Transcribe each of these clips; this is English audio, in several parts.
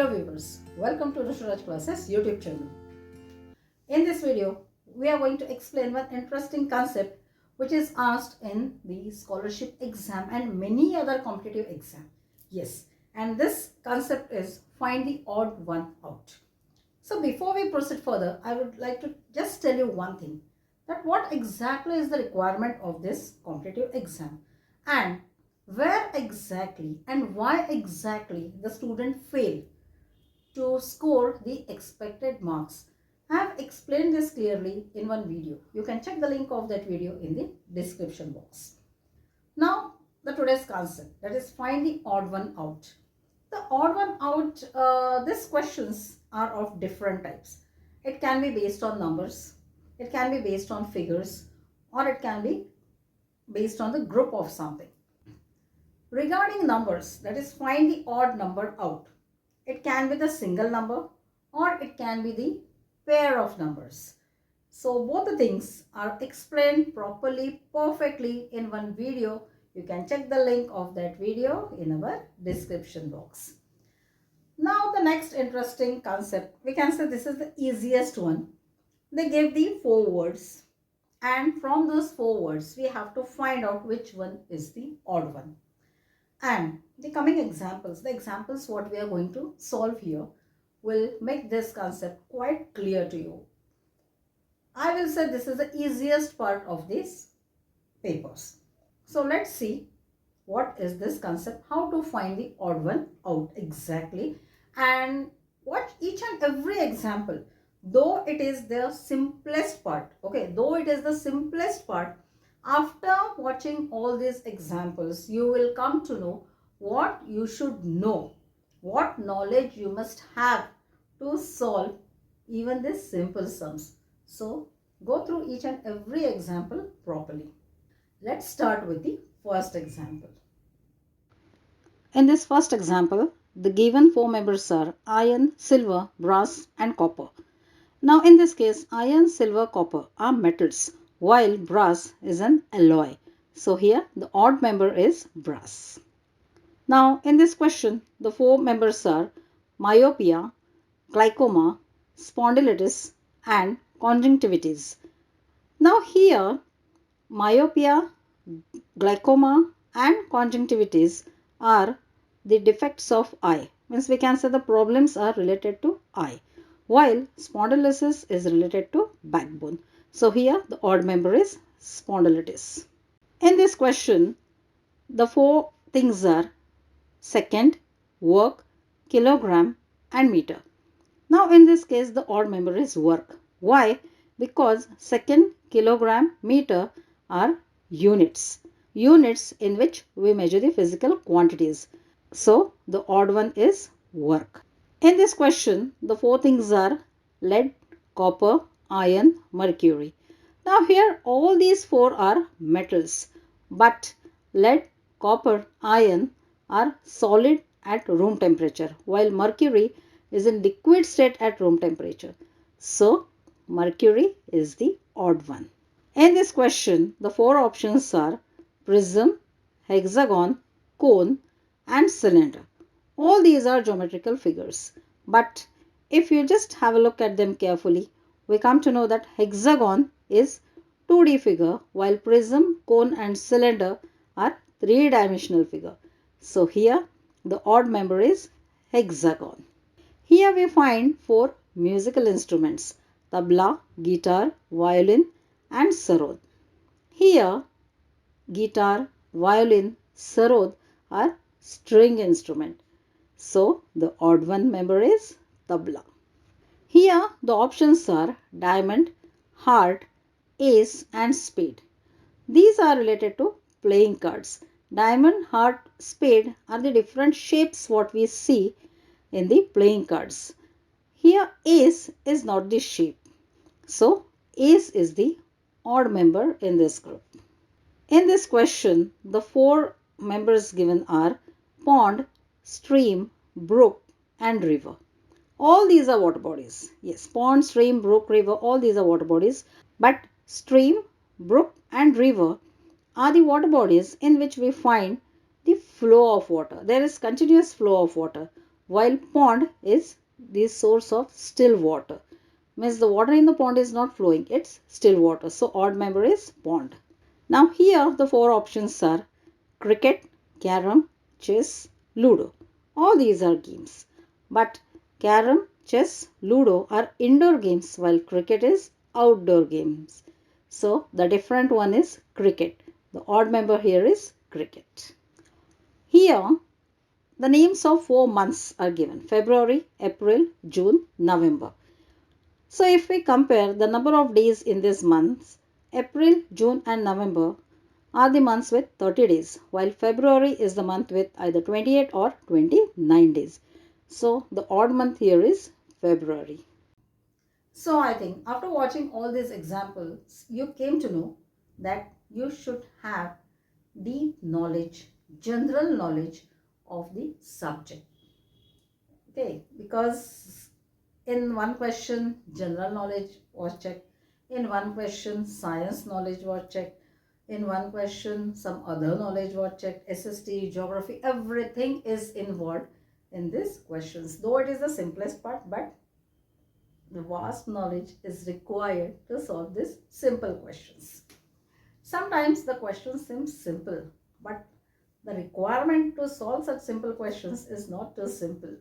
Hello viewers, welcome to Rishraj Classes YouTube channel. In this video, we are going to explain one interesting concept which is asked in the scholarship exam and many other competitive exam. Yes, and this concept is find the odd one out. So before we proceed further, I would like to just tell you one thing, that what exactly is the requirement of this competitive exam and where exactly and why exactly the student fail to score the expected marks. I have explained this clearly in one video. You can check the link of that video in the description box. Now, the today's concept, that is find the odd one out. The odd one out, these questions are of different types. It can be based on numbers, it can be based on figures, or it can be based on the group of something. Regarding numbers, that is find the odd number out. It can be the single number or it can be the pair of numbers. So both the things are explained properly, perfectly in one video. You can check the link of that video in our description box. Now the next interesting concept, we can say this is the easiest one. They gave the 4 words and from those 4 words we have to find out which one is the odd one. And the coming examples, the examples what we are going to solve here will make this concept quite clear to you. I will say this is the easiest part of these papers. So let's see what is this concept, how to find the odd one out exactly, and watch each and every example. Though it is the simplest part, okay, though it is the simplest part, after watching all these examples, you will come to know what you should know, what knowledge you must have to solve even these simple sums. So, go through each and every example properly. Let's start with the first example. In this first example, the given 4 members are iron, silver, brass and copper. Now in this case, iron, silver, copper are metals, while brass is an alloy. So here the odd member is brass. Now in this question, the 4 members are myopia, glaucoma, spondylitis and conjunctivitis. Now here myopia, glaucoma and conjunctivitis are the defects of eye. Means we can say the problems are related to eye, while spondylosis is related to backbone. So here the odd member is spondylitis. In this question, the 4 things are second, work, kilogram and meter. Now in this case the odd member is work. Why? Because second, kilogram, meter are units. Units in which we measure the physical quantities. So the odd one is work. In this question, the 4 things are lead, copper, iron, mercury. Now here all these 4 are metals, but lead, copper, iron are solid at room temperature, while mercury is in liquid state at room temperature. So mercury is the odd one. In this question, the 4 options are prism, hexagon, cone and cylinder. All these are geometrical figures. But if you just have a look at them carefully, we come to know that hexagon is 2D figure, while prism, cone and cylinder are 3-dimensional figure. So here the odd member is hexagon. Here we find 4 musical instruments: tabla, guitar, violin and sarod. Here guitar, violin, sarod are string instrument. So the odd one member is tabla. Here the options are diamond, heart, ace and spade. These are related to playing cards. Diamond, heart, spade are the different shapes what we see in the playing cards. Here ace is not the shape. So ace is the odd member in this group. In this question, the 4 members given are pond, stream, brook and river. All these are water bodies. Yes, pond, stream, brook, river, all these are water bodies. But stream, brook and river are the water bodies in which we find the flow of water. There is continuous flow of water. while pond is the source of still water. Means the water in the pond is not flowing, it's still water. So odd member is pond. Now here the four options are cricket, carom, chess, ludo. All these are games. But carom, chess, ludo are indoor games while cricket is outdoor games. So the different one is cricket. The odd member here is cricket. Here the names of 4 months are given: February, April, June, November. So if we compare the number of days in these months, April, June and November are the months with 30 days, while February is the month with either 28 or 29 days. So the odd month here is February. So I think after watching all these examples, you came to know that you should have deep knowledge, general knowledge of the subject. Okay, because in one question, general knowledge was checked. In one question, science knowledge was checked. In one question, some other knowledge was checked. SST, geography, everything is involved in these questions. Though it is the simplest part, but the vast knowledge is required to solve these simple questions. Sometimes the question seems simple, but the requirement to solve such simple questions is not too simple.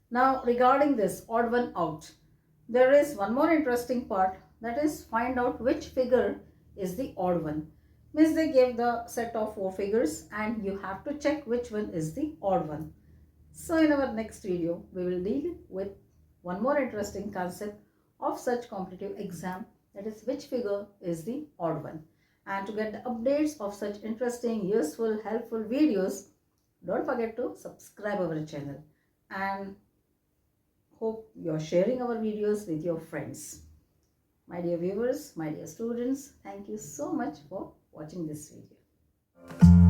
Now regarding this odd one out, there is one more interesting part, that is find out which figure is the odd one. Means they gave the set of 4 figures and you have to check which one is the odd one. So in our next video, we will deal with one more interesting concept of such competitive exam, that is which figure is the odd one. And to get the updates of such interesting, useful, helpful videos, don't forget to subscribe our channel and hope you're sharing our videos with your friends. My dear viewers, my dear students, thank you so much for watching this video.